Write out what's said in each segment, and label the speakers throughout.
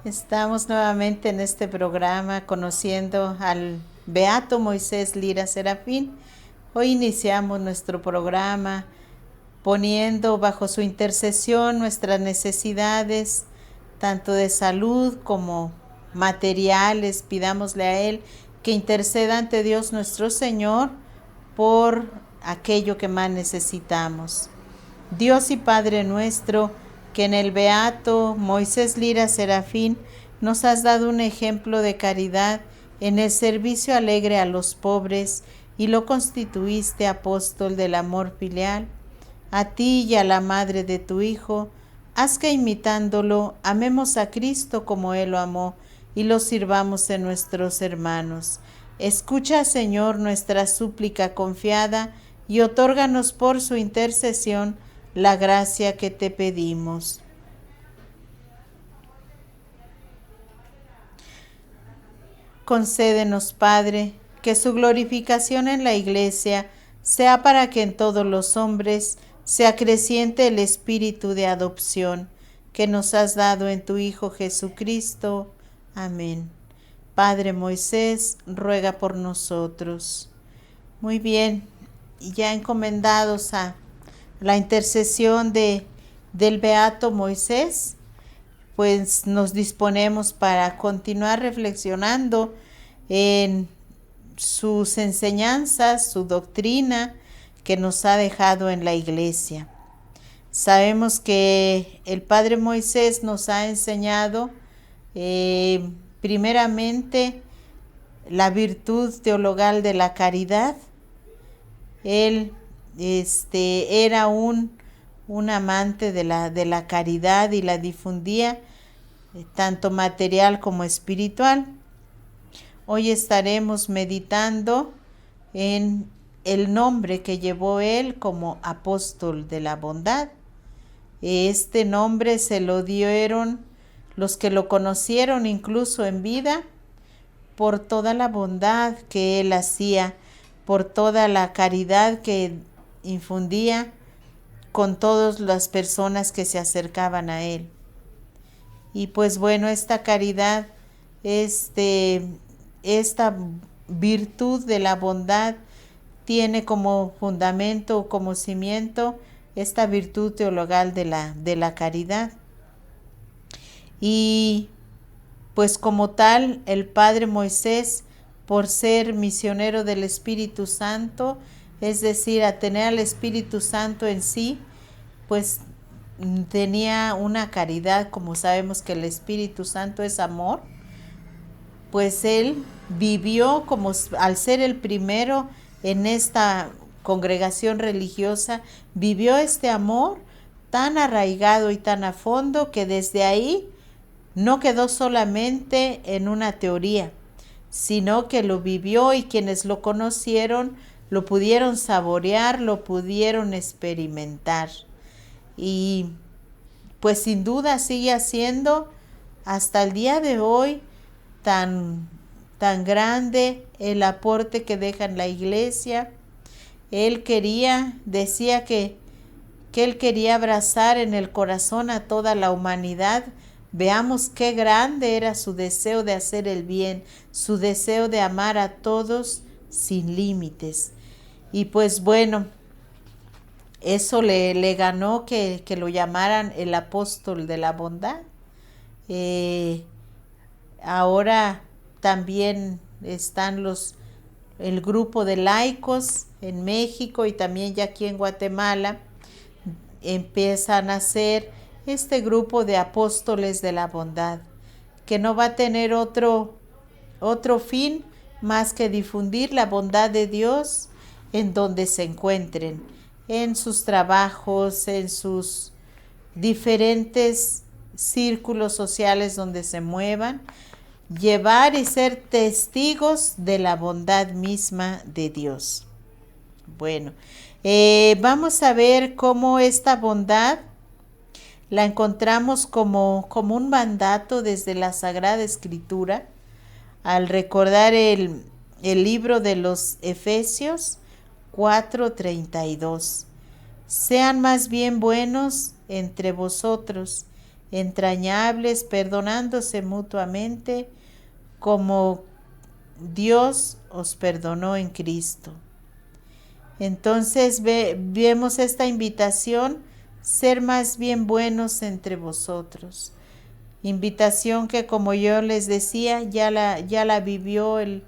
Speaker 1: Estamos nuevamente en este programa conociendo al Beato Moisés Lira Serafín. Hoy iniciamos nuestro programa poniendo bajo su intercesión nuestras necesidades, tanto de salud como materiales. Pidámosle a Él que interceda ante Dios nuestro Señor por aquello que más necesitamos. Dios y Padre nuestro, que en el Beato Moisés Lira Serafín nos has dado un ejemplo de caridad en el servicio alegre a los pobres y lo constituiste apóstol del amor filial, a ti y a la madre de tu Hijo, haz que imitándolo amemos a Cristo como Él lo amó y lo sirvamos en nuestros hermanos. Escucha, Señor, nuestra súplica confiada y otórganos por su intercesión la gracia que te pedimos. Concédenos, Padre, que su glorificación en la Iglesia sea para que en todos los hombres se acreciente el espíritu de adopción que nos has dado en tu Hijo Jesucristo. Amén. Padre Moisés, ruega por nosotros. Muy bien, ya encomendados a la intercesión del Beato Moisés, pues nos disponemos para continuar reflexionando en sus enseñanzas, su doctrina que nos ha dejado en la Iglesia. Sabemos que el Padre Moisés nos ha enseñado primeramente la virtud teologal de la caridad. Él era un amante de la caridad y la difundía, tanto material como espiritual. Hoy estaremos meditando en el nombre que llevó él como apóstol de la bondad. Este nombre se lo dieron los que lo conocieron incluso en vida, por toda la bondad que él hacía, por toda la caridad que infundía con todas las personas que se acercaban a él. Y pues bueno, esta caridad, esta virtud de la bondad tiene como fundamento, como cimiento, esta virtud teologal de la caridad. Y pues como tal, el Padre Moisés, por ser misionero del Espíritu Santo, es decir, a tener al Espíritu Santo en sí, pues tenía una caridad, como sabemos que el Espíritu Santo es amor, pues él vivió como al ser el primero en esta congregación religiosa, vivió este amor tan arraigado y tan a fondo que desde ahí no quedó solamente en una teoría, sino que lo vivió y quienes lo conocieron lo pudieron saborear, lo pudieron experimentar. Y pues sin duda sigue siendo hasta el día de hoy tan grande el aporte que deja en la Iglesia. Él decía que él quería abrazar en el corazón a toda la humanidad. Veamos qué grande era su deseo de hacer el bien, su deseo de amar a todos sin límites. Y pues bueno, eso le ganó que lo llamaran el apóstol de la bondad. Ahora también están el grupo de laicos en México y también ya aquí en Guatemala empiezan a ser este grupo de apóstoles de la bondad, que no va a tener otro fin más que difundir la bondad de Dios en donde se encuentren, en sus trabajos, en sus diferentes círculos sociales donde se muevan, llevar y ser testigos de la bondad misma de Dios. Bueno, vamos a ver cómo esta bondad la encontramos como un mandato desde la Sagrada Escritura, al recordar el libro de los Efesios 4:32. Sean más bien buenos entre vosotros entrañables, perdonándose mutuamente como Dios os perdonó en Cristo. Entonces vemos esta invitación, ser más bien buenos entre vosotros. Invitación que, como yo les decía, ya la vivió el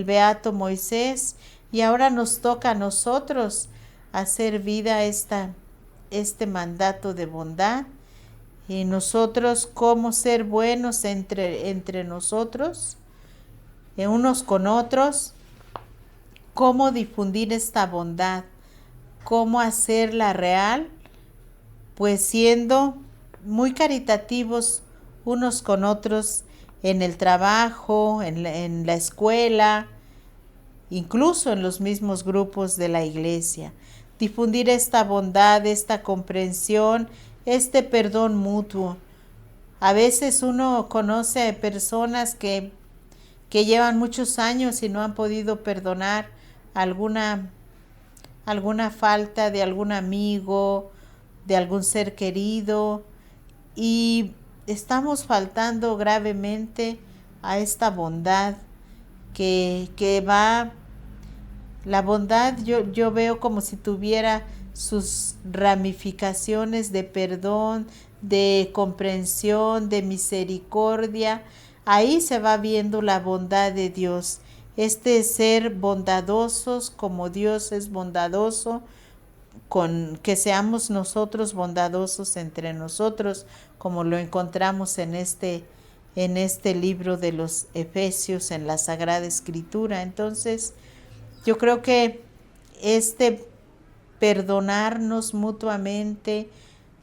Speaker 1: beato Moisés, y ahora nos toca a nosotros hacer vida este mandato de bondad. Y nosotros, cómo ser buenos entre nosotros, unos con otros, cómo difundir esta bondad, cómo hacerla real, pues siendo muy caritativos unos con otros en el trabajo, en la escuela, incluso en los mismos grupos de la iglesia. Difundir esta bondad, esta comprensión, este perdón mutuo. A veces uno conoce a personas que llevan muchos años y no han podido perdonar alguna falta de algún amigo, de algún ser querido, y estamos faltando gravemente a esta bondad que va. La bondad yo veo como si tuviera sus ramificaciones de perdón, de comprensión, de misericordia. Ahí se va viendo la bondad de Dios. Este ser bondadosos como Dios es bondadoso, con que seamos nosotros bondadosos entre nosotros, como lo encontramos en este libro de los Efesios, en la Sagrada Escritura. Entonces, yo creo que este perdonarnos mutuamente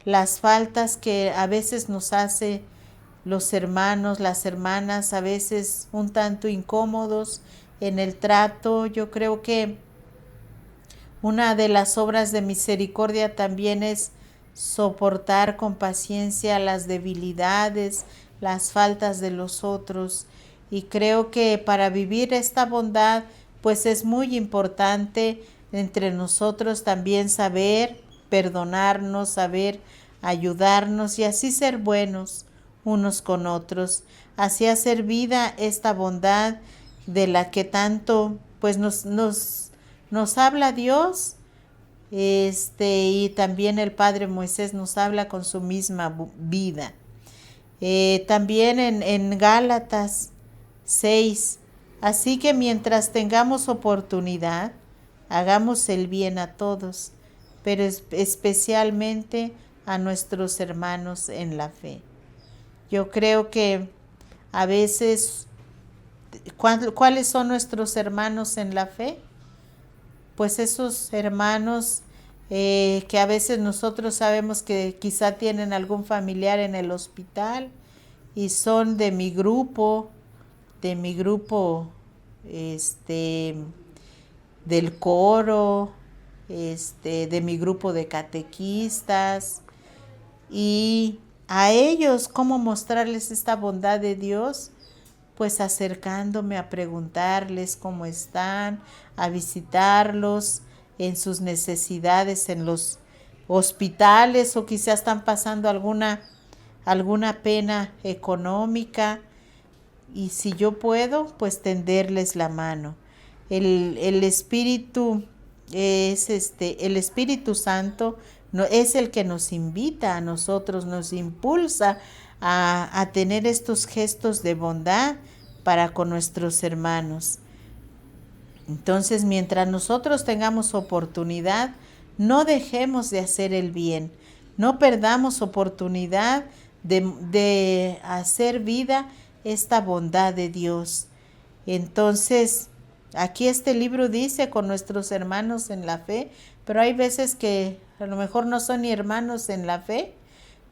Speaker 1: las faltas que a veces nos hace los hermanos, las hermanas, a veces un tanto incómodos en el trato. Yo creo que una de las obras de misericordia también es soportar con paciencia las debilidades, las faltas de los otros. Y creo que para vivir esta bondad, pues es muy importante entre nosotros también saber perdonarnos, saber ayudarnos y así ser buenos unos con otros, así hacer vida esta bondad de la que tanto pues nos habla Dios, y también el Padre Moisés nos habla con su misma vida. También en Gálatas 6, así que mientras tengamos oportunidad, hagamos el bien a todos, pero especialmente a nuestros hermanos en la fe. Yo creo que a veces, ¿cuáles son nuestros hermanos en la fe? Pues esos hermanos que a veces nosotros sabemos que quizá tienen algún familiar en el hospital y son de mi grupo, del coro, de mi grupo de catequistas, y a ellos cómo mostrarles esta bondad de Dios, pues acercándome a preguntarles cómo están, a visitarlos en sus necesidades en los hospitales, o quizás están pasando alguna pena económica, y si yo puedo, pues tenderles la mano. El Espíritu el Espíritu Santo no, es el que nos invita a nosotros, nos impulsa a tener estos gestos de bondad para con nuestros hermanos. Entonces, mientras nosotros tengamos oportunidad, no dejemos de hacer el bien, no perdamos oportunidad de hacer vida esta bondad de Dios. Entonces, aquí este libro dice con nuestros hermanos en la fe, pero hay veces que a lo mejor no son ni hermanos en la fe,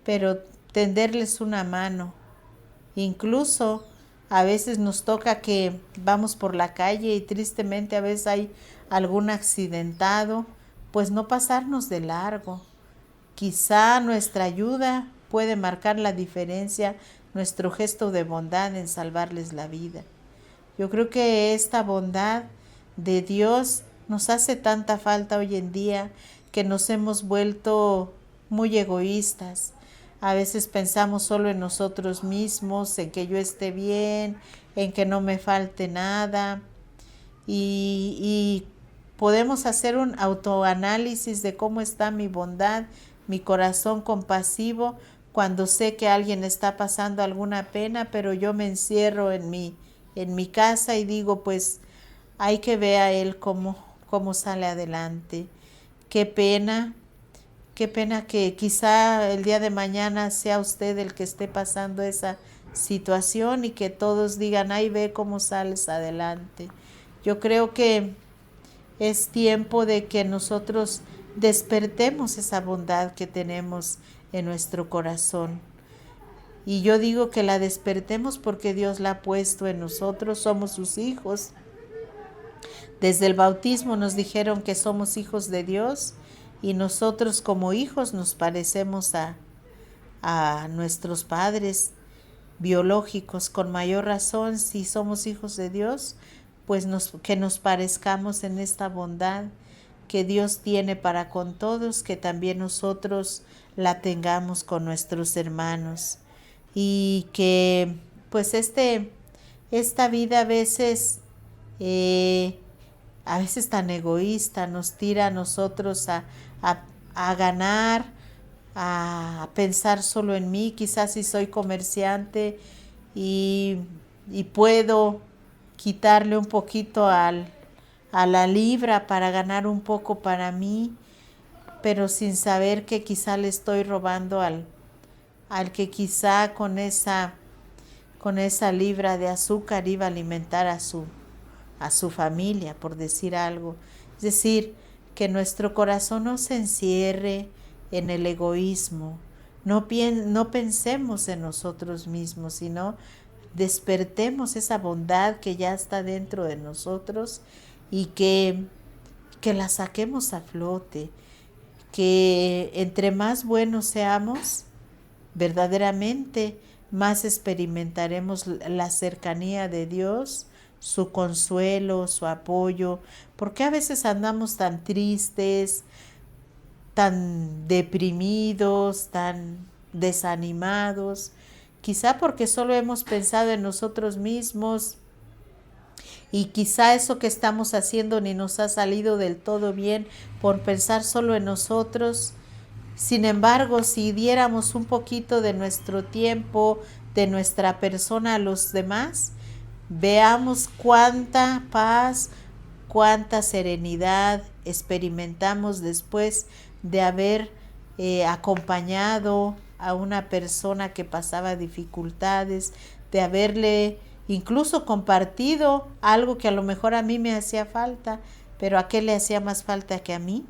Speaker 1: pero tenderles una mano. Incluso a veces nos toca que vamos por la calle y tristemente a veces hay algún accidentado, pues no pasarnos de largo. Quizá nuestra ayuda puede marcar la diferencia, nuestro gesto de bondad en salvarles la vida. Yo creo que esta bondad de Dios nos hace tanta falta hoy en día, que nos hemos vuelto muy egoístas. A veces pensamos solo en nosotros mismos, en que yo esté bien, en que no me falte nada. Y podemos hacer un autoanálisis de cómo está mi bondad, mi corazón compasivo, cuando sé que alguien está pasando alguna pena, pero yo me encierro en mi casa y digo, pues hay que ver a él cómo sale adelante. Qué pena. Qué pena que quizá el día de mañana sea usted el que esté pasando esa situación y que todos digan, ay, ve cómo sales adelante. Yo creo que es tiempo de que nosotros despertemos esa bondad que tenemos en nuestro corazón. Y yo digo que la despertemos porque Dios la ha puesto en nosotros, somos sus hijos. Desde el bautismo nos dijeron que somos hijos de Dios y nosotros como hijos nos parecemos a nuestros padres biológicos. Con mayor razón, si somos hijos de Dios, pues que nos parezcamos en esta bondad que Dios tiene para con todos, que también nosotros la tengamos con nuestros hermanos. Y que pues esta vida a veces tan egoísta, nos tira a nosotros a ganar, a pensar solo en mí. Quizás si soy comerciante y, y puedo quitarle un poquito a la libra para ganar un poco para mí, pero sin saber que quizá le estoy robando al que quizá con esa libra de azúcar iba a alimentar a su familia, por decir algo. Es decir, que nuestro corazón no se encierre en el egoísmo, no pensemos en nosotros mismos, sino despertemos esa bondad que ya está dentro de nosotros y que la saquemos a flote, que entre más buenos seamos, verdaderamente más experimentaremos la cercanía de Dios, su consuelo, su apoyo, porque a veces andamos tan tristes, tan deprimidos, tan desanimados, quizá porque solo hemos pensado en nosotros mismos y quizá eso que estamos haciendo ni nos ha salido del todo bien por pensar solo en nosotros. Sin embargo, si diéramos un poquito de nuestro tiempo, de nuestra persona a los demás, veamos cuánta paz, cuánta serenidad experimentamos después de haber acompañado a una persona que pasaba dificultades, de haberle incluso compartido algo que a lo mejor a mí me hacía falta, pero a qué le hacía más falta que a mí.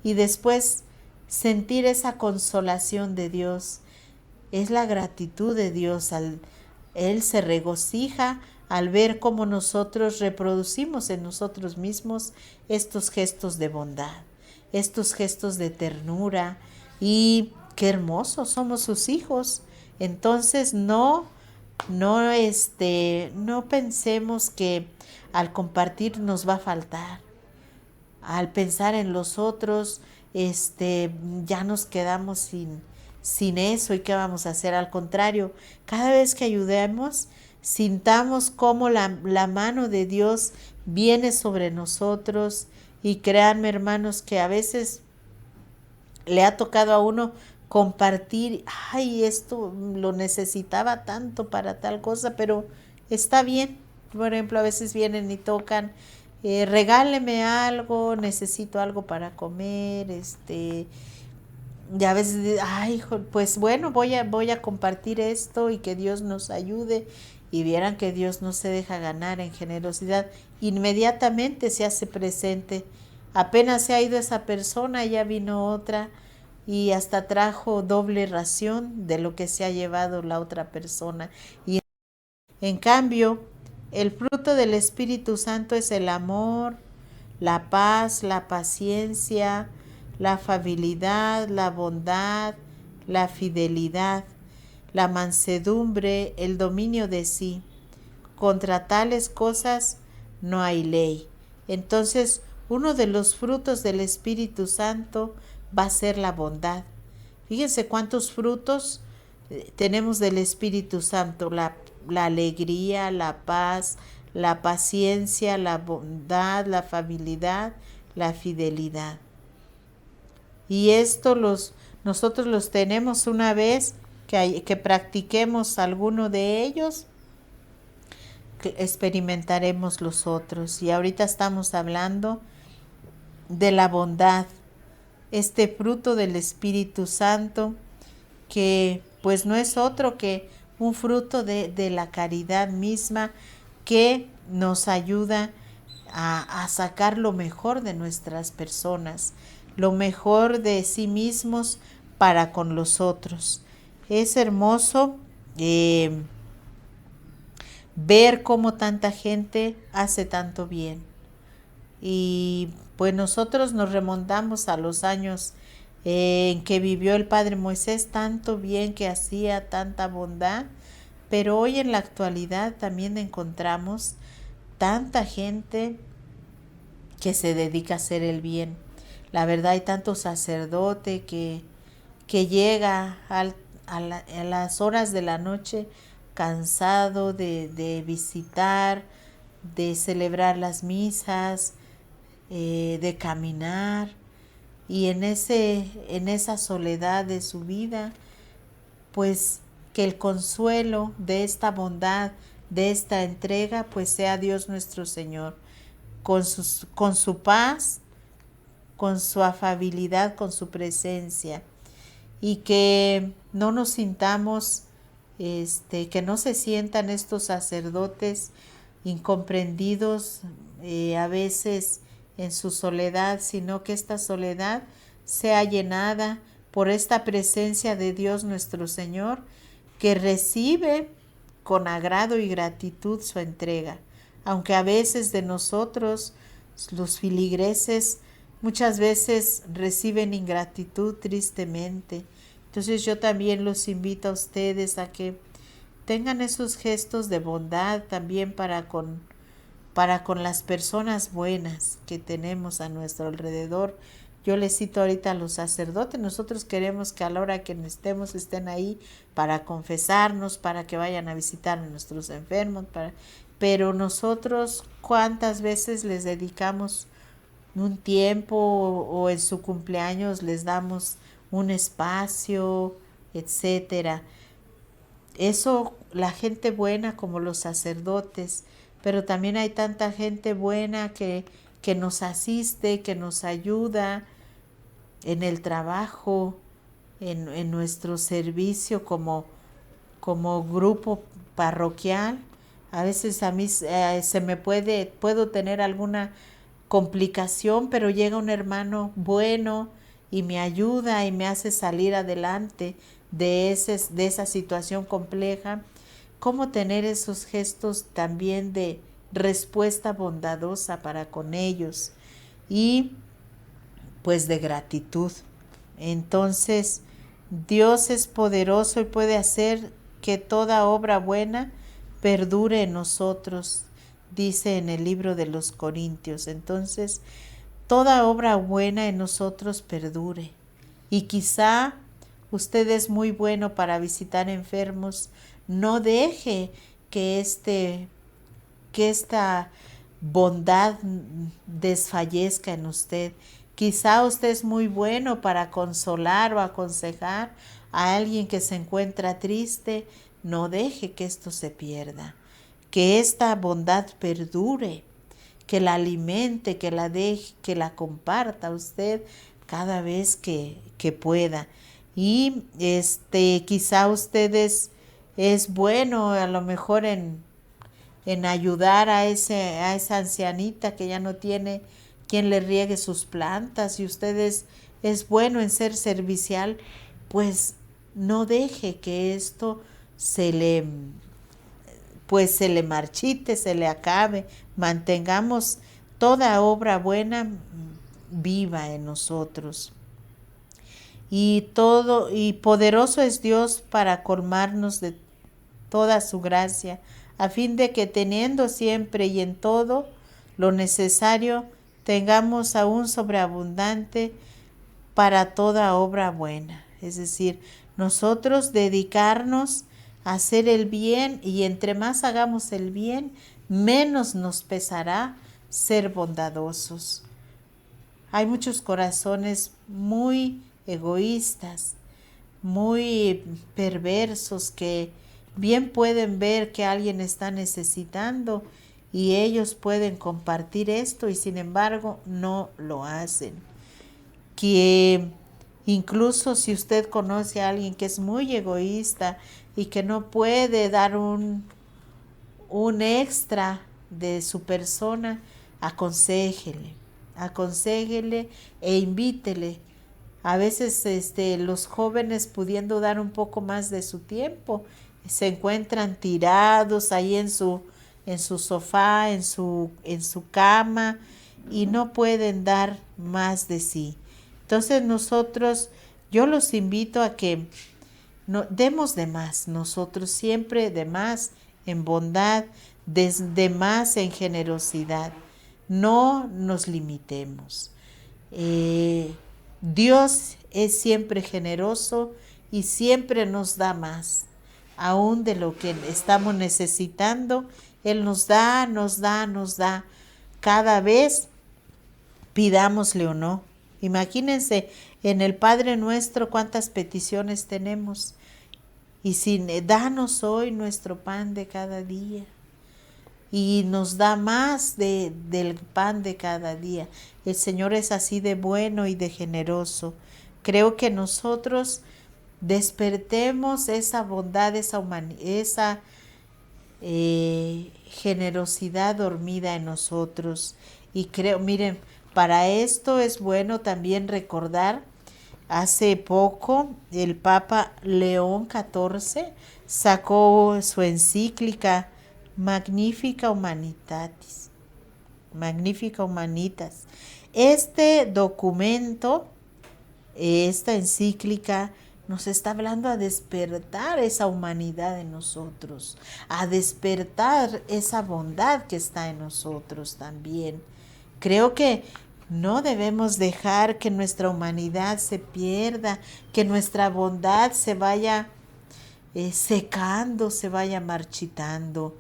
Speaker 1: Y después sentir esa consolación de Dios. Es la gratitud de Dios. Él se regocija al ver cómo nosotros reproducimos en nosotros mismos estos gestos de bondad, estos gestos de ternura, y qué hermosos somos sus hijos. Entonces no pensemos que al compartir nos va a faltar. Al pensar en los otros, ya nos quedamos sin eso, y qué vamos a hacer. Al contrario, cada vez que ayudemos, sintamos cómo la mano de Dios viene sobre nosotros. Y créanme, hermanos, que a veces le ha tocado a uno compartir, ay, esto lo necesitaba tanto para tal cosa, pero está bien. Por ejemplo, a veces vienen y tocan, regáleme algo, necesito algo para comer, y a veces, ay, pues bueno, voy a compartir esto y que Dios nos ayude. Y vieran que Dios no se deja ganar en generosidad, inmediatamente se hace presente. Apenas se ha ido esa persona, ya vino otra y hasta trajo doble ración de lo que se ha llevado la otra persona. Y en cambio, el fruto del Espíritu Santo es el amor, la paz, la paciencia, la afabilidad, la bondad, la fidelidad, la mansedumbre, el dominio de sí. Contra tales cosas no hay ley. Entonces, uno de los frutos del Espíritu Santo va a ser la bondad. Fíjense cuántos frutos tenemos del Espíritu Santo: la alegría, la paz, la paciencia, la bondad, la afabilidad, la fidelidad. Y nosotros los tenemos una vez que practiquemos alguno de ellos, que experimentaremos los otros. Y ahorita estamos hablando de la bondad, este fruto del Espíritu Santo, que pues no es otro que un fruto de la caridad misma, que nos ayuda a sacar lo mejor de nuestras personas, lo mejor de sí mismos para con los otros. Es hermoso ver cómo tanta gente hace tanto bien. Y pues nosotros nos remontamos a los años en que vivió el Padre Moisés, tanto bien que hacía, tanta bondad, pero hoy en la actualidad también encontramos tanta gente que se dedica a hacer el bien. La verdad, hay tanto sacerdote que llega a las horas de la noche cansado de visitar, de celebrar las misas, de caminar, y en esa soledad de su vida, pues que el consuelo de esta bondad, de esta entrega, pues sea Dios nuestro Señor, con su paz, con su afabilidad, con su presencia, y que no nos sintamos, que no se sientan estos sacerdotes incomprendidos a veces en su soledad, sino que esta soledad sea llenada por esta presencia de Dios nuestro Señor, que recibe con agrado y gratitud su entrega, aunque a veces de nosotros, los filigreses, muchas veces reciben ingratitud tristemente. Entonces yo también los invito a ustedes a que tengan esos gestos de bondad también para con las personas buenas que tenemos a nuestro alrededor. Yo les cito ahorita a los sacerdotes. Nosotros queremos que a la hora que estén ahí para confesarnos, para que vayan a visitar a nuestros enfermos, pero nosotros, ¿cuántas veces les dedicamos un tiempo, o en su cumpleaños les damos un espacio, etcétera? Eso, la gente buena como los sacerdotes, pero también hay tanta gente buena que nos asiste, que nos ayuda en el trabajo, en nuestro servicio como grupo parroquial. A veces a mí puedo tener alguna complicación, pero llega un hermano bueno y me ayuda y me hace salir adelante de esa situación compleja. Cómo tener esos gestos también de respuesta bondadosa para con ellos, y pues de gratitud. Entonces, Dios es poderoso y puede hacer que toda obra buena perdure en nosotros, dice en el libro de los Corintios. Entonces, toda obra buena en nosotros perdure. Y quizá usted es muy bueno para visitar enfermos. No deje que esta bondad desfallezca en usted. Quizá usted es muy bueno para consolar o aconsejar a alguien que se encuentra triste. No deje que esto se pierda. Que esta bondad perdure, que la alimente, que la deje, que la comparta usted cada vez que pueda. Y quizá usted es bueno a lo mejor en ayudar a esa ancianita que ya no tiene quien le riegue sus plantas, y usted es bueno en ser servicial. Pues no deje que esto se le marchite, se le acabe. Mantengamos toda obra buena viva en nosotros. Y poderoso es Dios para colmarnos de toda su gracia, a fin de que, teniendo siempre y en todo lo necesario, tengamos aún sobreabundante para toda obra buena. es decir, nosotros dedicarnos a hacer el bien, y entre más hagamos el bien, menos nos pesará ser bondadosos. Hay muchos corazones muy egoístas, muy perversos, que bien pueden ver que alguien está necesitando y ellos pueden compartir esto y sin embargo no lo hacen. Que incluso si usted conoce a alguien que es muy egoísta y que no puede dar un extra de su persona, aconséjele e invítele. A veces los jóvenes, pudiendo dar un poco más de su tiempo, se encuentran tirados ahí en su sofá, en su cama, y no pueden dar más de sí. Entonces yo los invito a que no, demos de más, nosotros siempre de más en bondad, de más en generosidad. No nos limitemos. Dios es siempre generoso y siempre nos da más. Aún de lo que estamos necesitando, Él nos da, nos da, nos da. Cada vez, pidámosle o no. Imagínense en el Padre Nuestro cuántas peticiones tenemos. Y si danos hoy nuestro pan de cada día. Y nos da más del pan de cada día. El Señor es así de bueno y de generoso. Creo que nosotros despertemos esa bondad, esa generosidad dormida en nosotros. Y creo, miren, para esto es bueno también recordar, hace poco el Papa León XIV sacó su encíclica Magnificat Humanitas. Este documento, esta encíclica, nos está hablando a despertar esa humanidad en nosotros, a despertar esa bondad que está en nosotros también. Creo que no debemos dejar que nuestra humanidad se pierda, que nuestra bondad se vaya secando, se vaya marchitando,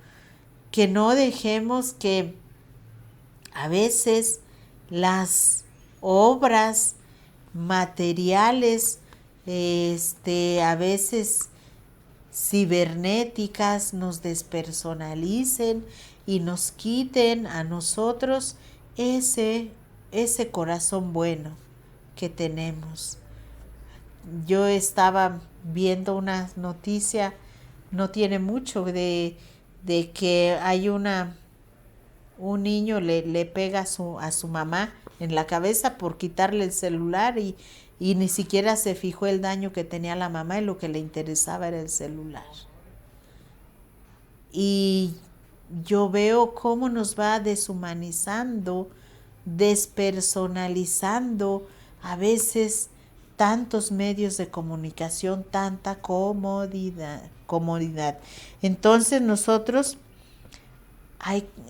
Speaker 1: que no dejemos que a veces las obras materiales, a veces cibernéticas, nos despersonalicen y nos quiten a nosotros ese corazón bueno que tenemos. Yo estaba viendo una noticia, no tiene mucho, de que hay un niño le pega a su mamá en la cabeza por quitarle el celular, y ni siquiera se fijó el daño que tenía la mamá, y lo que le interesaba era el celular. Y yo veo cómo nos va deshumanizando, despersonalizando a veces tantos medios de comunicación, tanta comodidad. Entonces nosotros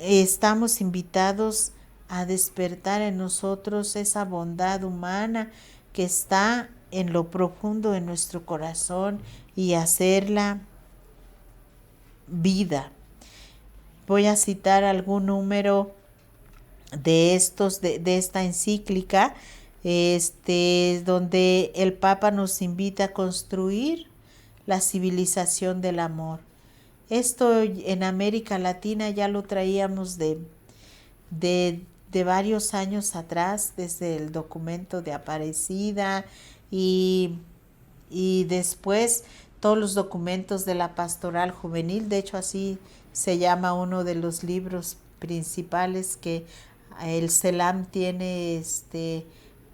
Speaker 1: estamos invitados a despertar en nosotros esa bondad humana que está en lo profundo de nuestro corazón y hacerla vida. Voy a citar algún número de esta encíclica, donde el Papa nos invita a construir la civilización del amor. Esto en América Latina ya lo traíamos de varios años atrás, desde el documento de Aparecida y después todos los documentos de la pastoral juvenil. De hecho, así se llama uno de los libros principales que el CELAM tiene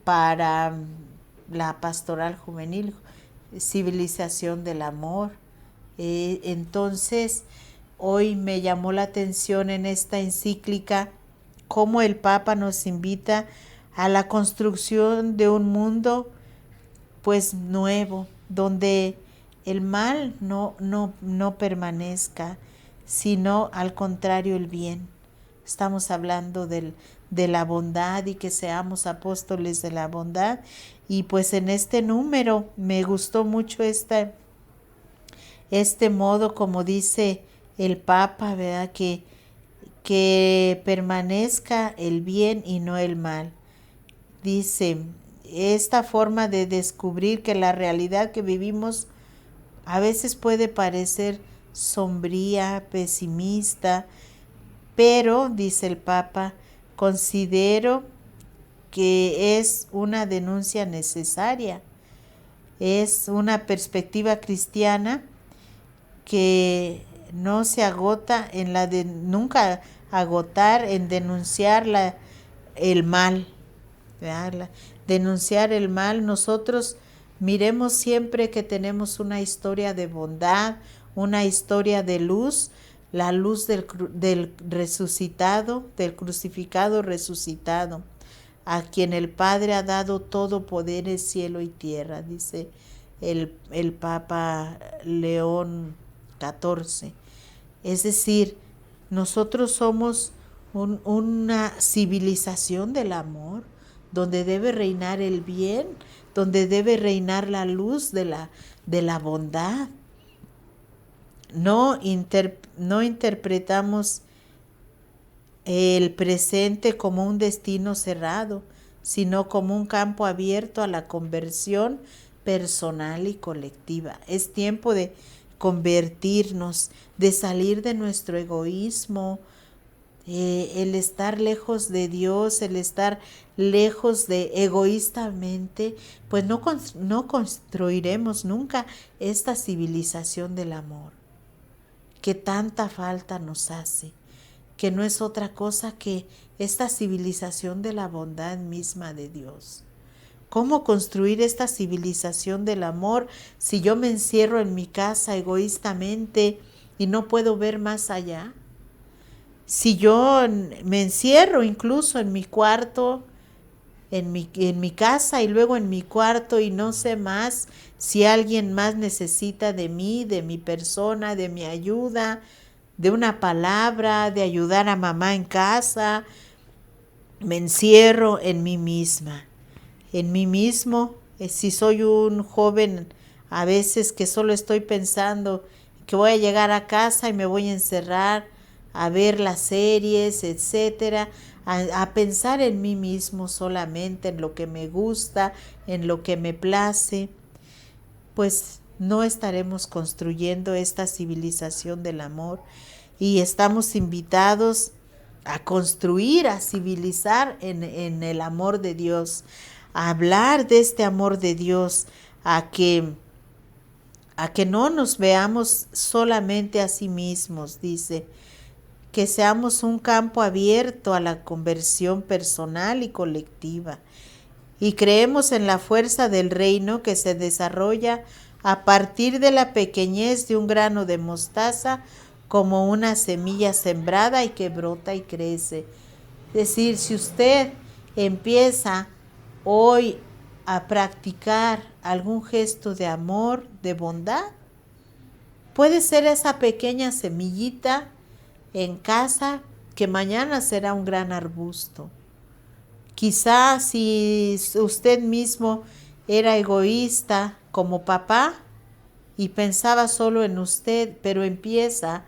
Speaker 1: para la pastoral juvenil, Civilización del Amor. Entonces, hoy me llamó la atención en esta encíclica cómo el Papa nos invita a la construcción de un mundo pues nuevo, donde el mal no permanezca, sino al contrario el bien, estamos hablando de la bondad y que seamos apóstoles de la bondad. Y pues en este número me gustó mucho este modo, como dice el Papa, ¿verdad? Que permanezca el bien y no el mal. Dice, esta forma de descubrir que la realidad que vivimos a veces puede parecer sombría, pesimista, pero, dice el Papa, considero que es una denuncia necesaria, es una perspectiva cristiana que no se agota en la de nunca agotar en denunciar el mal, ¿verdad? Denunciar el mal. Nosotros miremos siempre que tenemos una historia de bondad, una historia de luz, la luz del resucitado, del crucificado resucitado, a quien el Padre ha dado todo poder en cielo y tierra, dice el Papa León XIV. Es decir, nosotros somos una civilización del amor, donde debe reinar el bien, donde debe reinar la luz de la bondad. No interpretamos el presente como un destino cerrado, sino como un campo abierto a la conversión personal y colectiva. Es tiempo de convertirnos, de salir de nuestro egoísmo, el estar lejos de Dios, el estar lejos de egoístamente, pues no construiremos nunca esta civilización del amor que tanta falta nos hace, que no es otra cosa que esta civilización de la bondad misma de Dios. ¿Cómo construir esta civilización del amor si yo me encierro en mi casa egoístamente y no puedo ver más allá? Si yo me encierro incluso en mi cuarto, en mi casa y luego en mi cuarto y no sé más si alguien más necesita de mí, de mi persona, de mi ayuda, de una palabra, de ayudar a mamá en casa, me encierro en mí misma, en mí mismo. Si soy un joven a veces que solo estoy pensando que voy a llegar a casa y me voy a encerrar a ver las series, etcétera, a pensar en mí mismo solamente, en lo que me gusta, en lo que me place, pues no estaremos construyendo esta civilización del amor y estamos invitados a construir, a civilizar en el amor de Dios, a hablar de este amor de Dios, a que no nos veamos solamente a sí mismos, dice, que seamos un campo abierto a la conversión personal y colectiva. Y creemos en la fuerza del reino que se desarrolla a partir de la pequeñez de un grano de mostaza, como una semilla sembrada y que brota y crece. Es decir, si usted empieza hoy a practicar algún gesto de amor, de bondad, puede ser esa pequeña semillita en casa que mañana será un gran arbusto. Quizá si usted mismo era egoísta como papá y pensaba solo en usted, pero empieza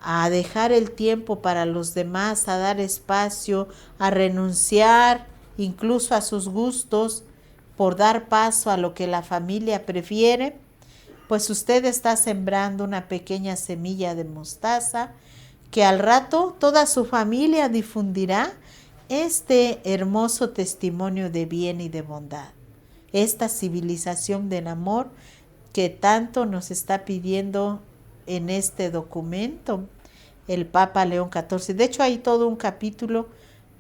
Speaker 1: a dejar el tiempo para los demás, a dar espacio, a renunciar incluso a sus gustos por dar paso a lo que la familia prefiere, pues usted está sembrando una pequeña semilla de mostaza que al rato toda su familia difundirá este hermoso testimonio de bien y de bondad, esta civilización del amor que tanto nos está pidiendo en este documento el Papa León XIV. De hecho, hay todo un capítulo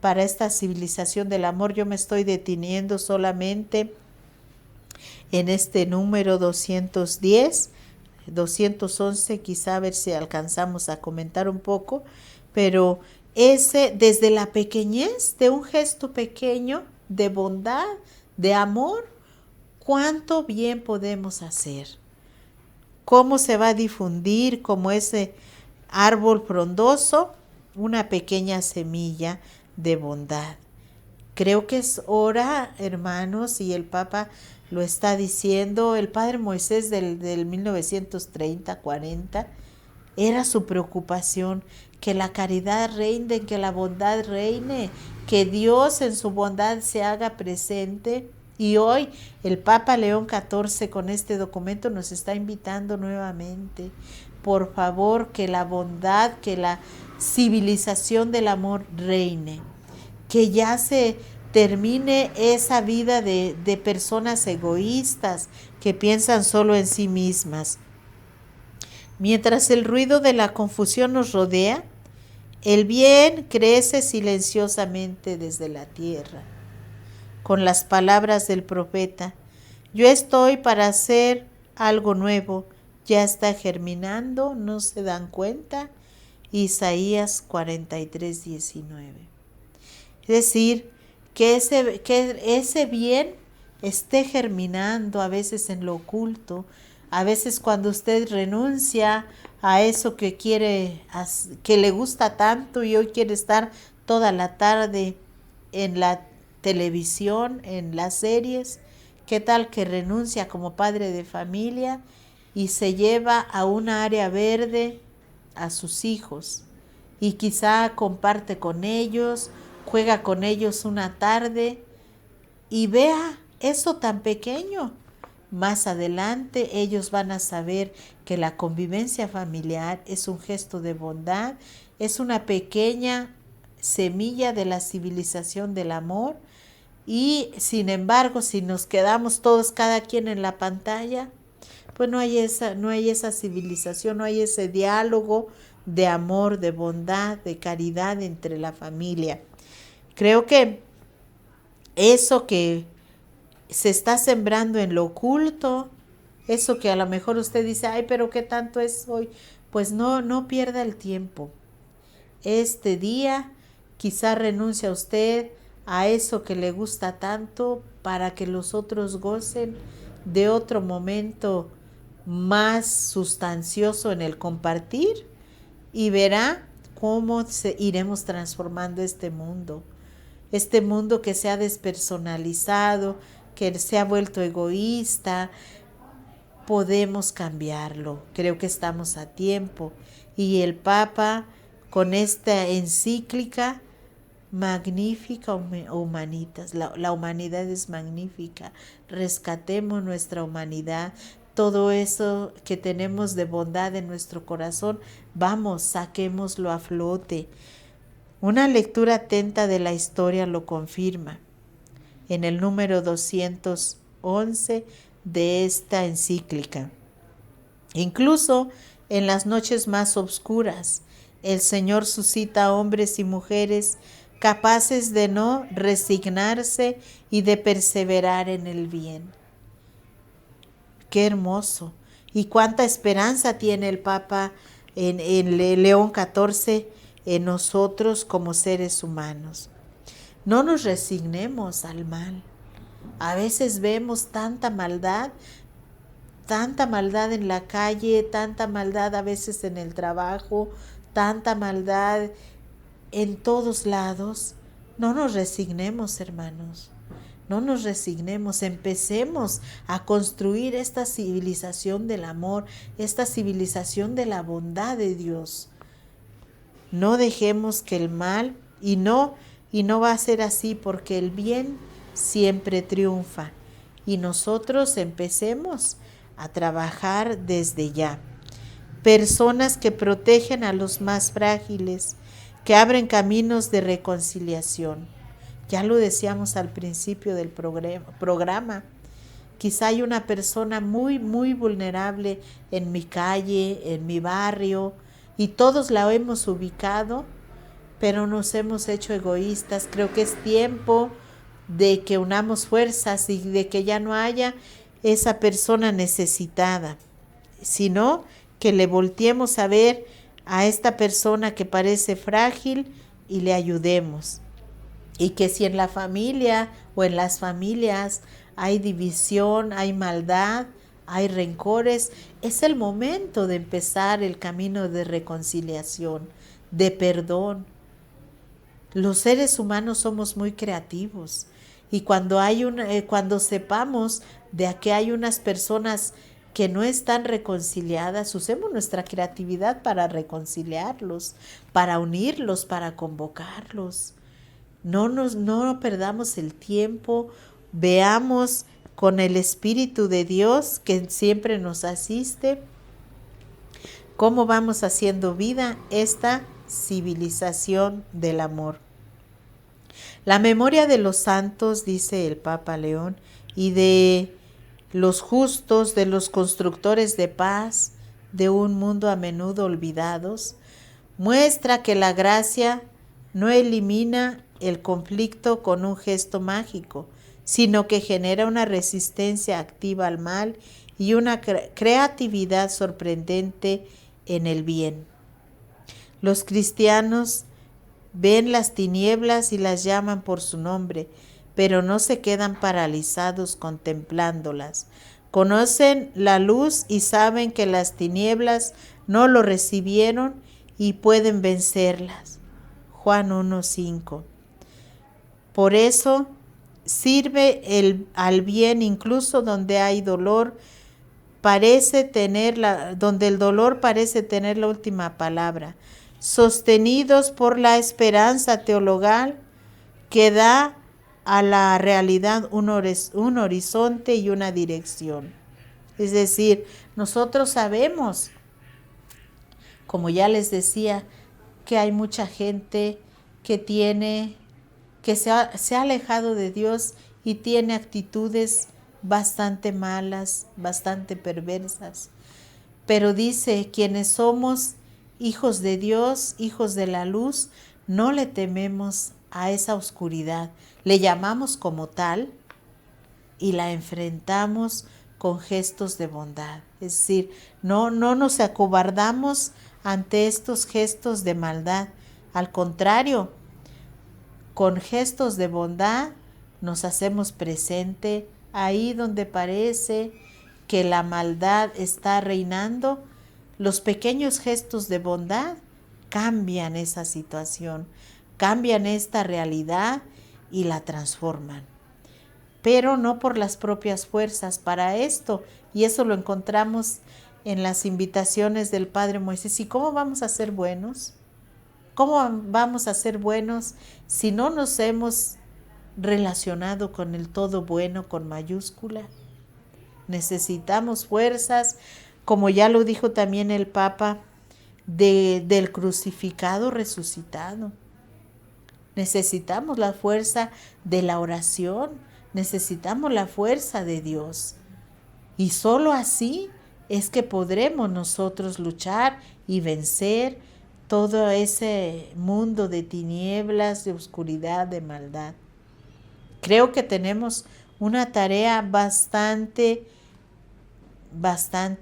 Speaker 1: para esta civilización del amor. Yo me estoy deteniendo solamente en este número 210, 211, quizá a ver si alcanzamos a comentar un poco, pero ese desde la pequeñez de un gesto pequeño de bondad, de amor, cuánto bien podemos hacer, cómo se va a difundir como ese árbol frondoso una pequeña semilla de bondad. Creo que es hora, hermanos, y el Papa lo está diciendo, el Padre Moisés del 1930-40, era su preocupación, que la caridad reine, que la bondad reine, que Dios en su bondad se haga presente. Y hoy el Papa León XIV con este documento nos está invitando nuevamente, por favor, que la bondad, que la civilización del amor reine, que ya se termine esa vida de personas egoístas que piensan solo en sí mismas. Mientras el ruido de la confusión nos rodea, el bien crece silenciosamente desde la tierra. Con las palabras del profeta, yo estoy para hacer algo nuevo, ya está germinando, ¿no se dan cuenta? Isaías 43:19. Es decir, que ese bien esté germinando a veces en lo oculto, a veces cuando usted renuncia a eso que quiere, que le gusta tanto y hoy quiere estar toda la tarde en la televisión, en las series, ¿qué tal que renuncia como padre de familia y se lleva a una área verde a sus hijos y quizá comparte con ellos, juega con ellos una tarde y vea eso tan pequeño? Más adelante ellos van a saber que la convivencia familiar es un gesto de bondad, es una pequeña semilla de la civilización del amor. Y sin embargo, si nos quedamos todos cada quien en la pantalla, pues no hay esa civilización, no hay ese diálogo de amor, de bondad, de caridad entre la familia. Creo que eso que se está sembrando en lo oculto, eso que a lo mejor usted dice, ay, pero ¿qué tanto es hoy? Pues no pierda el tiempo. Este día quizá renuncia usted a eso que le gusta tanto para que los otros gocen de otro momento más sustancioso en el compartir y verá cómo iremos transformando este mundo que se ha despersonalizado, que se ha vuelto egoísta. Podemos cambiarlo, creo que estamos a tiempo. Y el Papa, con esta encíclica, Magnífica Humanitas, la humanidad es magnífica, rescatemos nuestra humanidad, todo eso que tenemos de bondad en nuestro corazón, vamos, saquémoslo a flote. Una lectura atenta de la historia lo confirma. En el número 211 de esta encíclica. Incluso en las noches más oscuras, el Señor suscita hombres y mujeres capaces de no resignarse y de perseverar en el bien. Qué hermoso. Y cuánta esperanza tiene el Papa en León XIV en nosotros como seres humanos. No nos resignemos al mal. A veces vemos tanta maldad en la calle, tanta maldad a veces en el trabajo, tanta maldad en todos lados. No nos resignemos, hermanos. No nos resignemos, empecemos a construir esta civilización del amor, esta civilización de la bondad de Dios. No dejemos que el mal, y no va a ser así porque el bien siempre triunfa. Y nosotros empecemos a trabajar desde ya. Personas que protegen a los más frágiles, que abren caminos de reconciliación. Ya lo decíamos al principio del programa. Quizá hay una persona muy, muy vulnerable en mi calle, en mi barrio, y todos la hemos ubicado, pero nos hemos hecho egoístas. Creo que es tiempo de que unamos fuerzas y de que ya no haya esa persona necesitada, sino que le volteemos a ver a esta persona que parece frágil y le ayudemos. Y que si en la familia o en las familias hay división, hay maldad, hay rencores, es el momento de empezar el camino de reconciliación, de perdón, Los seres humanos somos muy creativos y cuando sepamos de que hay unas personas que no están reconciliadas, usemos nuestra creatividad para reconciliarlos, para unirlos, para convocarlos. No perdamos el tiempo, veamos con el Espíritu de Dios que siempre nos asiste, cómo vamos haciendo vida esta civilización del amor. La memoria de los santos, dice el Papa León, y de los justos, de los constructores de paz, de un mundo a menudo olvidados, muestra que la gracia no elimina el conflicto con un gesto mágico, sino que genera una resistencia activa al mal y una creatividad sorprendente en el bien. Los cristianos ven las tinieblas y las llaman por su nombre, pero no se quedan paralizados contemplándolas. Conocen la luz y saben que las tinieblas no lo recibieron y pueden vencerlas. Juan 1:5. Por eso sirve al bien incluso donde hay dolor, donde el dolor parece tener la última palabra, sostenidos por la esperanza teologal que da a la realidad un horizonte y una dirección. Es decir, nosotros sabemos, como ya les decía, que hay mucha gente que se ha alejado de Dios y tiene actitudes bastante malas, bastante perversas. Pero dice, quienes somos hijos de Dios, hijos de la luz, no le tememos a esa oscuridad. Le llamamos como tal y la enfrentamos con gestos de bondad. Es decir, no nos acobardamos ante estos gestos de maldad. Al contrario, con gestos de bondad nos hacemos presente ahí donde parece que la maldad está reinando. Los pequeños gestos de bondad cambian esa situación, cambian esta realidad y la transforman. Pero no por las propias fuerzas para esto, y eso lo encontramos en las invitaciones del Padre Moisés. ¿Y cómo vamos a ser buenos? ¿Cómo vamos a ser buenos si no nos hemos relacionado con el todo bueno con mayúscula? Necesitamos fuerzas, como ya lo dijo también el Papa, del crucificado resucitado. Necesitamos la fuerza de la oración, necesitamos la fuerza de Dios. Y solo así es que podremos nosotros luchar y vencer todo ese mundo de tinieblas, de oscuridad, de maldad. Creo que tenemos una tarea bastante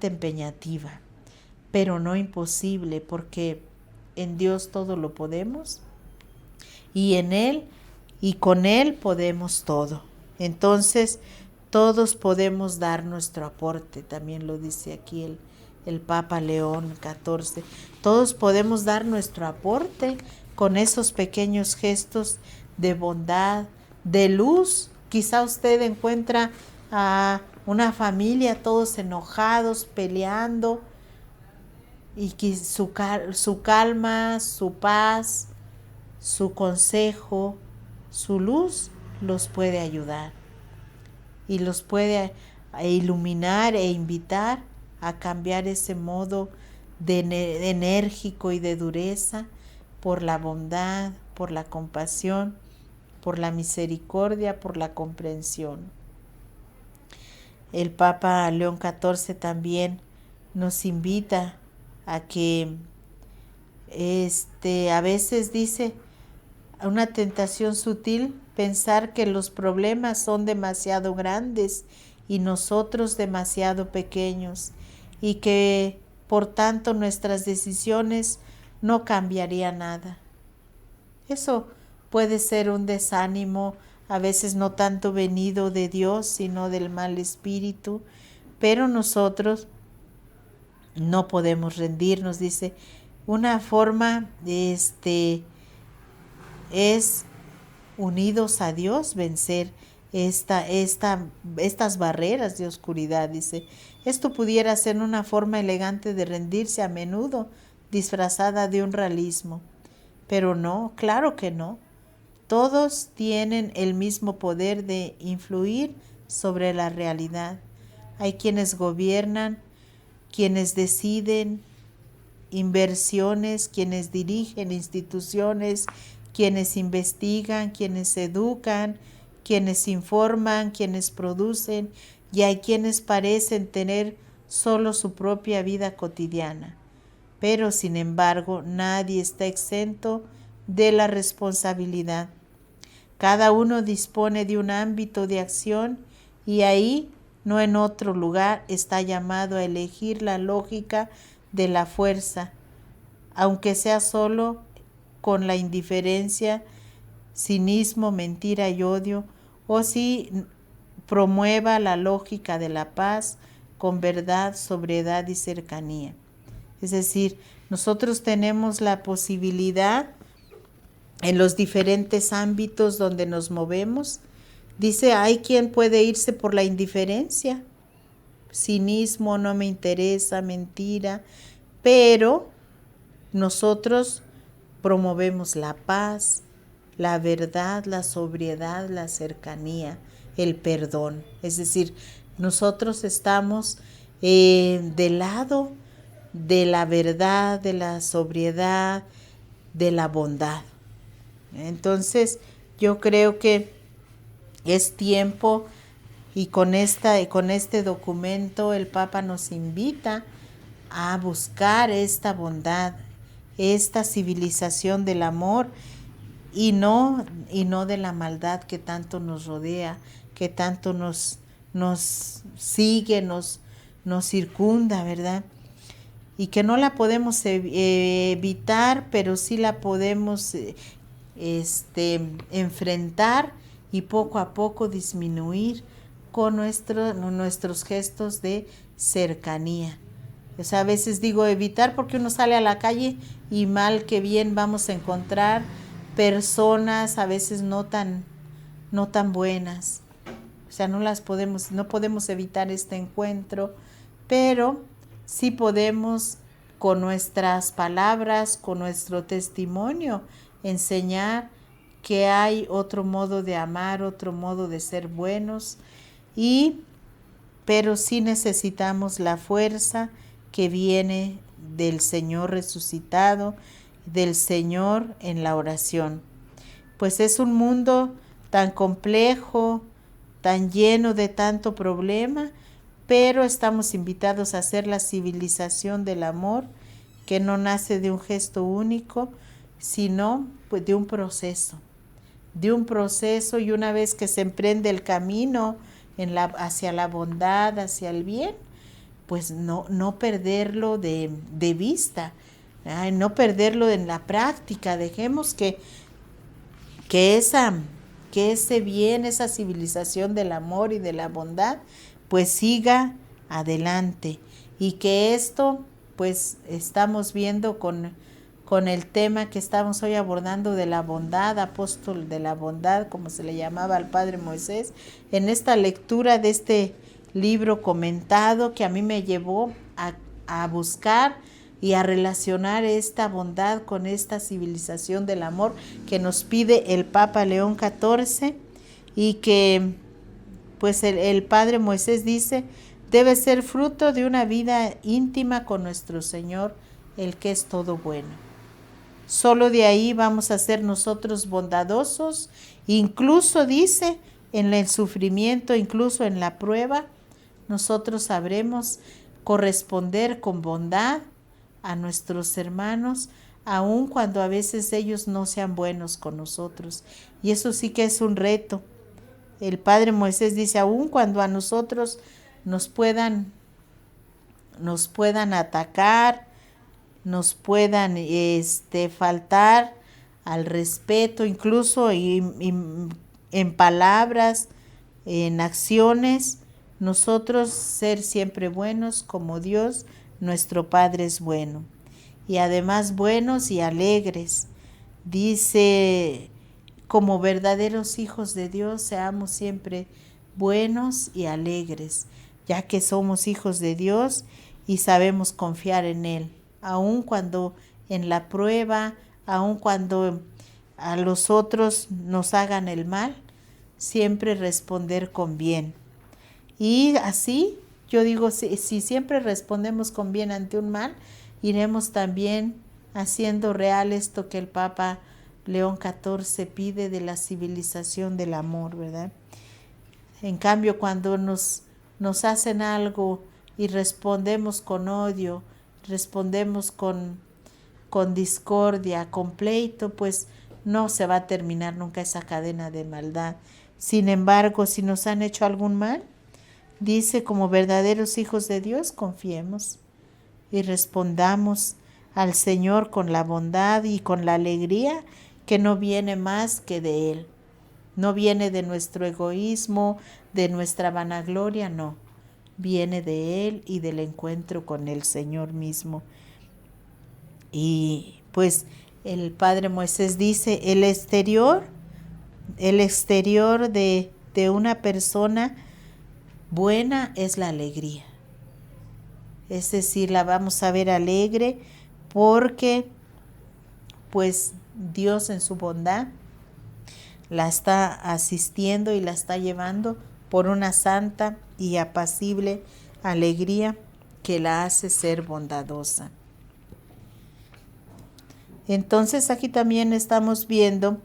Speaker 1: empeñativa, pero no imposible, porque en Dios todo lo podemos y en Él y con Él podemos todo. Entonces, todos podemos dar nuestro aporte, también lo dice aquí el Papa León XIV. Todos podemos dar nuestro aporte con esos pequeños gestos de bondad, de luz. Quizá usted encuentra a una familia todos enojados, peleando, y que su calma, su paz, su consejo, su luz los puede ayudar y los puede iluminar e invitar a cambiar ese modo de enérgico y de dureza por la bondad, por la compasión, por la misericordia, por la comprensión. El Papa León XIV también nos invita a que a veces dice, una tentación sutil, pensar que los problemas son demasiado grandes y nosotros demasiado pequeños, y que por tanto nuestras decisiones no cambiarían nada. Eso puede ser un desánimo, a veces no tanto venido de Dios, sino del mal espíritu, pero nosotros no podemos rendirnos. Dice, una forma es, unidos a Dios, vencer estas barreras de oscuridad. Dice, esto pudiera ser una forma elegante de rendirse, a menudo disfrazada de un realismo. Pero no, claro que no. Todos tienen el mismo poder de influir sobre la realidad. Hay quienes gobiernan, quienes deciden inversiones, quienes dirigen instituciones, quienes investigan, quienes educan, quienes informan, quienes producen, y hay quienes parecen tener solo su propia vida cotidiana. Pero, sin embargo, nadie está exento de la responsabilidad. Cada uno dispone de un ámbito de acción y ahí, no en otro lugar, está llamado a elegir la lógica de la fuerza, aunque sea solo con la indiferencia, cinismo, mentira y odio, o si promueva la lógica de la paz con verdad, sobriedad y cercanía. Es decir, nosotros tenemos la posibilidad en los diferentes ámbitos donde nos movemos. Dice, hay quien puede irse por la indiferencia, cinismo, no me interesa, mentira, pero nosotros promovemos la paz, la verdad, la sobriedad, la cercanía, el perdón. Es decir, nosotros estamos del lado de la verdad, de la sobriedad, de la bondad. Entonces, yo creo que es tiempo, y con este documento el Papa nos invita a buscar esta bondad, esta civilización del amor, y no de la maldad que tanto nos rodea, que tanto nos sigue, nos circunda, ¿verdad? Y que no la podemos evitar, pero sí la podemos enfrentar y poco a poco disminuir con nuestros gestos de cercanía. O sea, a veces digo evitar porque uno sale a la calle y mal que bien vamos a encontrar personas a veces no tan buenas. O sea, no podemos evitar este encuentro, pero sí podemos, con nuestras palabras, con nuestro testimonio, enseñar que hay otro modo de amar, otro modo de ser buenos, pero sí necesitamos la fuerza que viene del Señor resucitado, del Señor en la oración. Pues es un mundo tan complejo, tan lleno de tanto problema, pero estamos invitados a ser la civilización del amor, que no nace de un gesto único, sino pues de un proceso, y una vez que se emprende el camino hacia la bondad, hacia el bien, pues no perderlo de vista, no perderlo en la práctica. Dejemos que ese bien, esa civilización del amor y de la bondad, pues siga adelante, y que esto, pues estamos viendo con el tema que estamos hoy abordando de la bondad, apóstol de la bondad, como se le llamaba al Padre Moisés, en esta lectura de este libro comentado que a mí me llevó a buscar y a relacionar esta bondad con esta civilización del amor que nos pide el Papa León XIV, y que pues el Padre Moisés dice debe ser fruto de una vida íntima con nuestro Señor, el que es todo bueno. Solo de ahí vamos a ser nosotros bondadosos, incluso dice en el sufrimiento, incluso en la prueba, nosotros sabremos corresponder con bondad a nuestros hermanos, aun cuando a veces ellos no sean buenos con nosotros. Y eso sí que es un reto. El Padre Moisés dice, aun cuando a nosotros nos puedan atacar, nos puedan faltar al respeto, incluso en palabras, en acciones, nosotros ser siempre buenos como Dios, nuestro Padre, es bueno. Y además buenos y alegres. Dice como verdaderos hijos de Dios, seamos siempre buenos y alegres, ya que somos hijos de Dios y sabemos confiar en Él, aun cuando en la prueba, aun cuando a los otros nos hagan el mal, siempre responder con bien. Y así, yo digo, si siempre respondemos con bien ante un mal, iremos también haciendo real esto que el Papa León XIV pide de la civilización del amor, ¿verdad? En cambio, cuando nos hacen algo y respondemos con odio, respondemos con discordia, con pleito, pues no se va a terminar nunca esa cadena de maldad. Sin embargo, si nos han hecho algún mal, dice, como verdaderos hijos de Dios, confiemos y respondamos al Señor con la bondad y con la alegría que no viene más que de Él. No viene de nuestro egoísmo, de nuestra vanagloria, no. Viene de Él y del encuentro con el Señor mismo. Y pues el Padre Moisés dice, el exterior de una persona buena es la alegría. Es decir, la vamos a ver alegre porque pues Dios en su bondad la está asistiendo y la está llevando por una santa y apacible alegría que la hace ser bondadosa. Entonces aquí también estamos viendo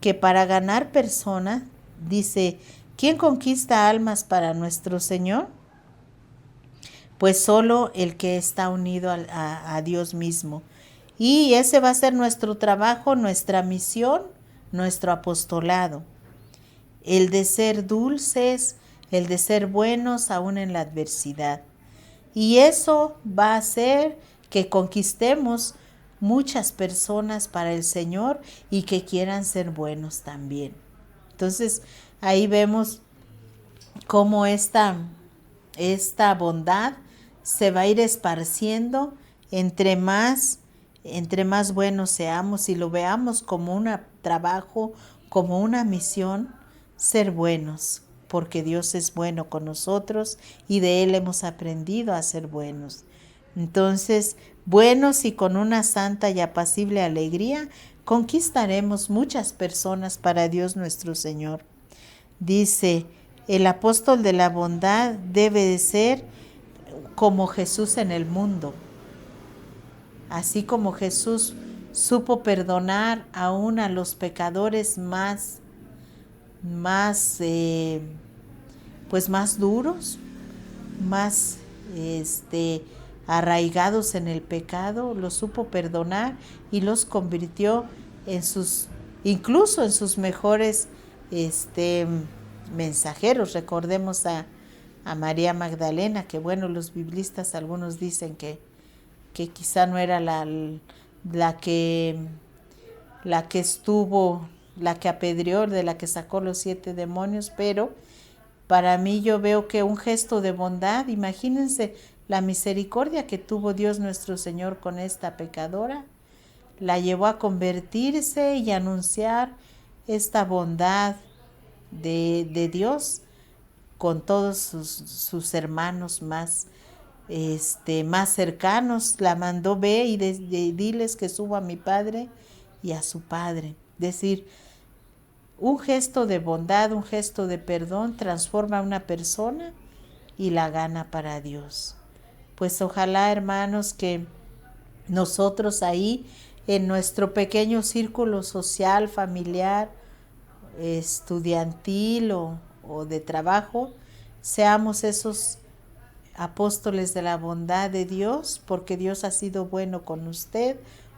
Speaker 1: que para ganar personas, dice, ¿quién conquista almas para nuestro Señor? Pues solo el que está unido a Dios mismo. Y ese va a ser nuestro trabajo, nuestra misión, nuestro apostolado. El de ser dulces, el de ser buenos aún en la adversidad. Y eso va a hacer que conquistemos muchas personas para el Señor y que quieran ser buenos también. Entonces ahí vemos cómo esta bondad se va a ir esparciendo entre más buenos seamos y lo veamos como un trabajo, como una misión, ser buenos, porque Dios es bueno con nosotros y de Él hemos aprendido a ser buenos. Entonces, buenos y con una santa y apacible alegría, conquistaremos muchas personas para Dios nuestro Señor. Dice, el apóstol de la bondad debe de ser como Jesús en el mundo. Así como Jesús supo perdonar aún a los pecadores más duros, más arraigados en el pecado, los supo perdonar y los convirtió incluso en sus mejores mensajeros. Recordemos a María Magdalena, que bueno, los biblistas algunos dicen que quizá no era la que apedreó, de la que sacó los 7 demonios, pero para mí yo veo que un gesto de bondad, imagínense la misericordia que tuvo Dios nuestro Señor con esta pecadora, la llevó a convertirse y anunciar esta bondad de Dios con todos sus hermanos más cercanos. La mandó, ve y diles que subo a mi Padre y a su Padre. Es decir, un gesto de bondad, un gesto de perdón transforma a una persona y la gana para Dios. Pues ojalá, hermanos, que nosotros ahí en nuestro pequeño círculo social, familiar, estudiantil o de trabajo, seamos esos apóstoles de la bondad de Dios, porque Dios ha sido bueno con usted,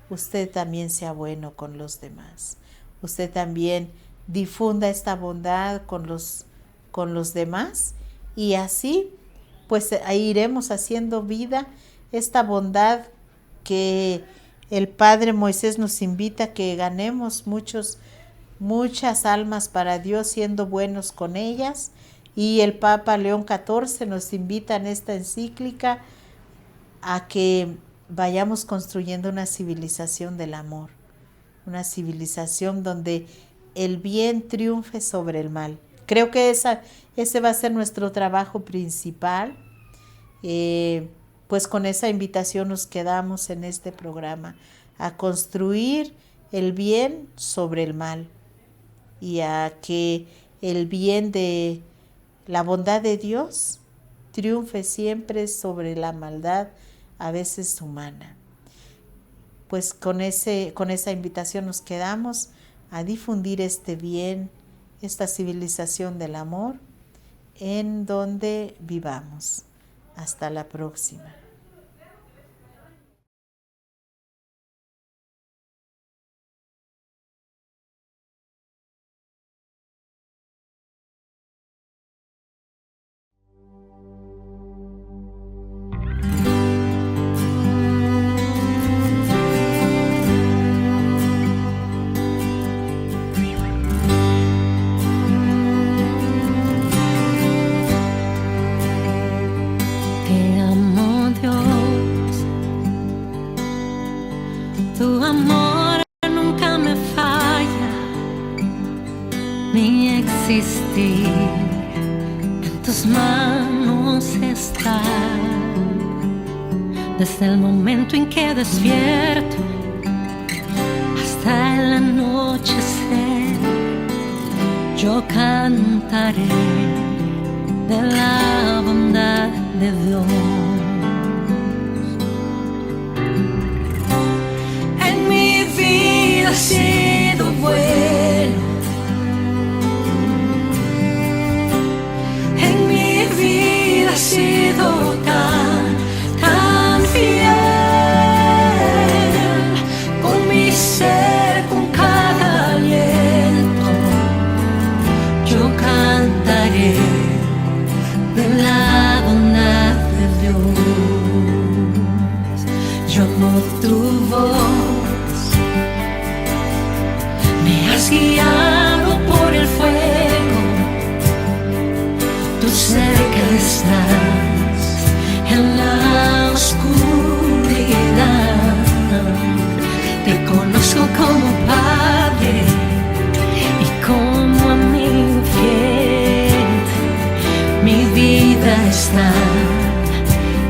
Speaker 1: usted también sea bueno con los demás. Usted también difunda esta bondad con los demás y así pues ahí iremos haciendo vida esta bondad que el Padre Moisés nos invita a que ganemos muchas almas para Dios siendo buenos con ellas. Y el Papa León XIV nos invita en esta encíclica a que vayamos construyendo una civilización del amor, una civilización donde el bien triunfe sobre el mal. Creo que ese va a ser nuestro trabajo principal. Pues con esa invitación nos quedamos en este programa, a construir el bien sobre el mal y a que el bien de la bondad de Dios triunfe siempre sobre la maldad, a veces humana. Pues con esa invitación nos quedamos a difundir este bien, esta civilización del amor en donde vivamos. Hasta la próxima.
Speaker 2: Te amo, Dios. Tu amor nunca me falla. Mi existir en tus manos está. Desde el momento en que despierto hasta el anochecer, yo cantaré de la bondad de Dios. En mi vida ha sido bueno. En mi vida ha sido tan fiel. Con mi ser, con cada aliento, yo cantaré de la bondad de Dios. Yo amo tu voz. Me has guiado por el fuego. Tú cerca estás en la oscuridad. Te conozco como Padre y como amigo fiel. Mi vida está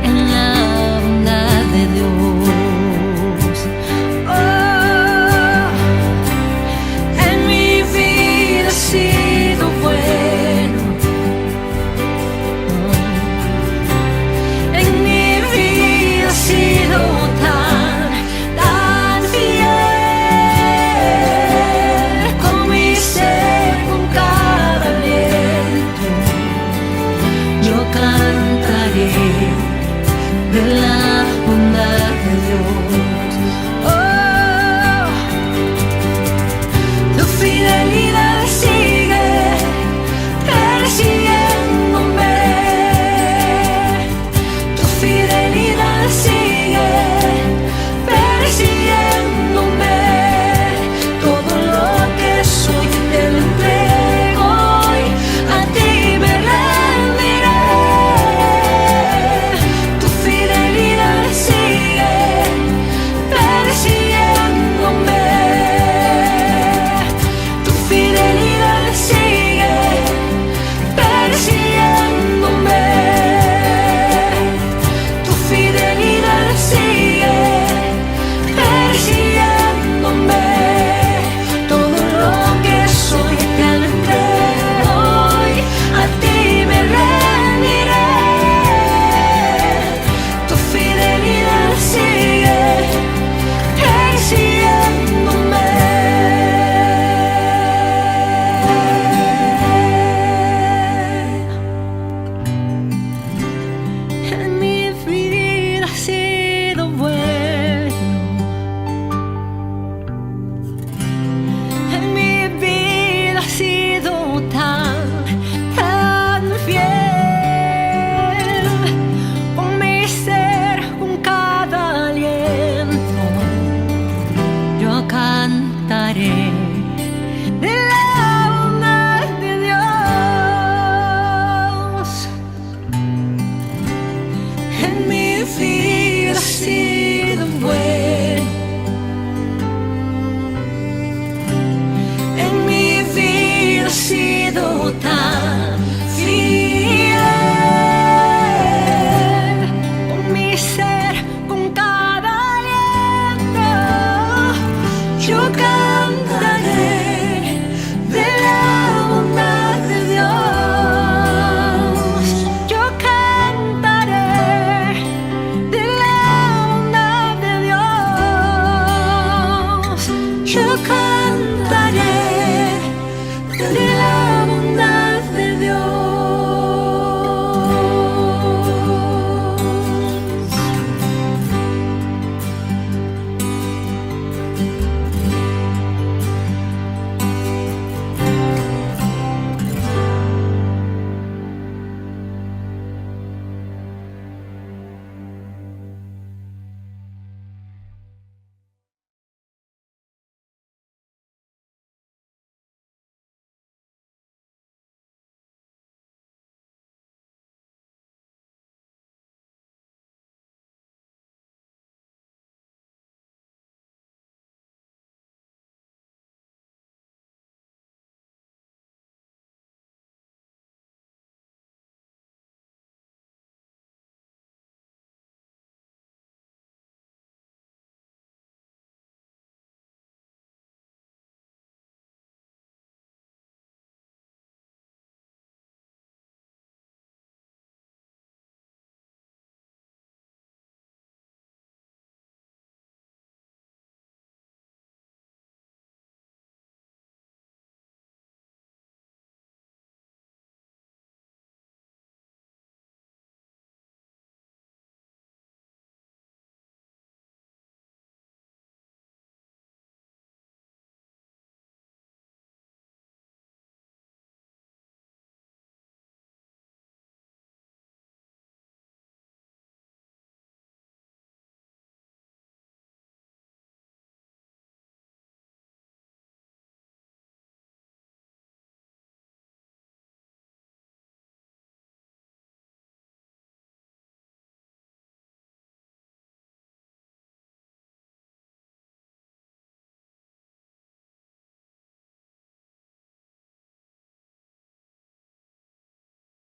Speaker 2: en la bondad de Dios. Oh, en mi vida ha sido bueno. Oh, en mi vida ha sido tan fiel. Con mi ser, con cada aliento, yo cantaré tan fiel. Con mi ser, con cada aliento, yo cantaré de la bondad de Dios. Yo cantaré de la bondad de Dios. Yo cantaré de la